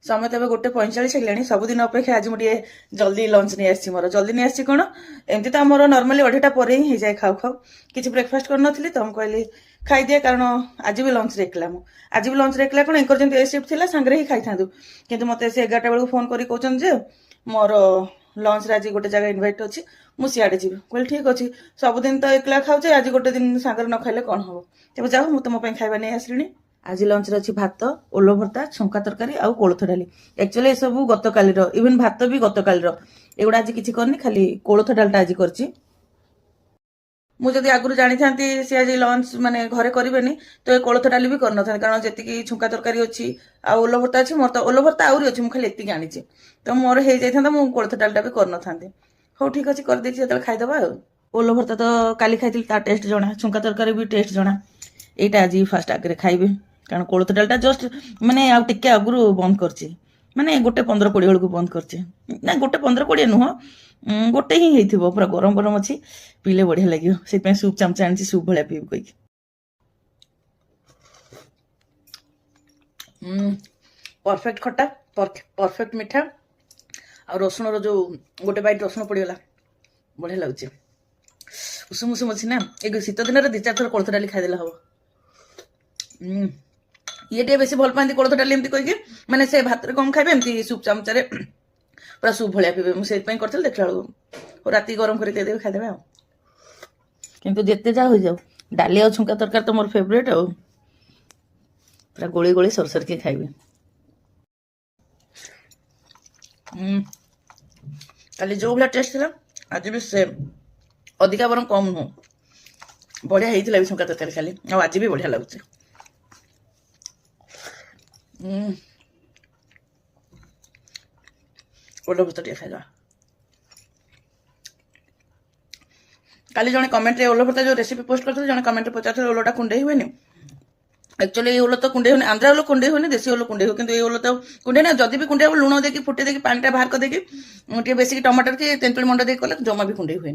समय तो 1:45 हेलानी सबुदिन अपेक्षा आज मुझे जल्दी लंच नहीं आसी मोर जल्दी नहीं आसी कौन एमती तो आमर नर्माली 2:30 पर ही हो जाए खाऊ खाऊ किसी ब्रेकफास्ट कर तो हम कहली खाईदिए कारण आज भी लंच रे एकला आज भी लंच रे एकला कौन एंकर जमी ए शिफ्ट थी सांगे ही खाई था कि मत से 11टा बेलू फोन कर कहते मोर लंच रे आज गोटे जगह इनभाइट अच्छी मुझे सियाड़े जी कहली ठीक अच्छे सबुदिन तो एकला खाऊचे आज गोटे दिन सांगे न खाइले कौन हम तेज जाओ मुझे तुम खाଇବା नहीं आसली आज लंच रे अच्छी भात ओलो भर्ता छुंका तरकारी आउ कोलथ डाली एक्चुअली ये सब गतकाली इवन भात भी गतकाली एगुड़ा आज किसी करनी खाली कोलथ डालटा आज करची मुझे आगुरी जानी था सी आज लंच माने घरे करेनि तो ये कोलथ डाली भी करना कारण जी छुंका तरकारी अच्छी आ ओलो भर्ता अच्छी मोर तो ओलो भर्ता आहरी अच्छी मुझे एति आनी तो मोर हो जाता मुझे कोलथ डालटा भी करना हो ठीक अच्छे करदे जो खाईदबा ओलो भर्ता तो काली खाई टेस्ट जना छुंका तरकारी भी टेस्ट जना यहाँ आज फास्ट आगे खाइबे कारण कोलथ डालटा जस्ट माने आउ टिके आगुरु बंद करछि माने 1:15-20 बेलू बंद करछि ना 1:15-20 नुह गोटे ही हेइथिबो पूरा गरम गरम अच्छी पीले बढ़िया लगे से सूप चमचा आनी सूप भाया पीब कही परफेक्ट खट्टा परफेक्ट मीठा आ रसुण जो गोटे बाइट रसुण पड़गला बढ़िया लगुच उषुम उषुम अच्छी ना ये शीत दिन 2-4 थर कोलथ डाली खाईदेला हम ये टे बेसी भल पाती कोलथ डाली एमती कहीकि माने से भात कम खाइबे एमती सूप चमचारे पूरा सूप भाया पीबे मुझे करते देखला राति गरम कर देदेवे खाईदेवे किंतु जिते जा हो जाऊ डाली आ छुंका तरकारी तो मोर फेवरेट आ पूरा गोली गोली सरसर के खाइबे काली जो भाया टेस्ट था आज भी सेम अधिका बरम कम नुह बढ़िया होता भी छुंका तरकारी खाली आज भी बढ़िया लगुच ओलो भर्ता टे खाइदा काली जने कमेंट रे ओलो भर्ता जो रेसिपी पोस्ट करते जने कमेंट रे पचार ओलोटा कुंडे हुएनि एक्चुअली ये ओलो तो कुंडे हुए आंध्रा ओलो कुंडे हुए देशी ओलो कुंडे हो किंतु ये ओलो तो कुंडे ना जदि भी कुंडे लुण देकी फुटे देकी पानी टा बाहर कर देकी बेसिक टमाटर की तेंतुली मंडा देकी कले जमा भी कुंडे हुए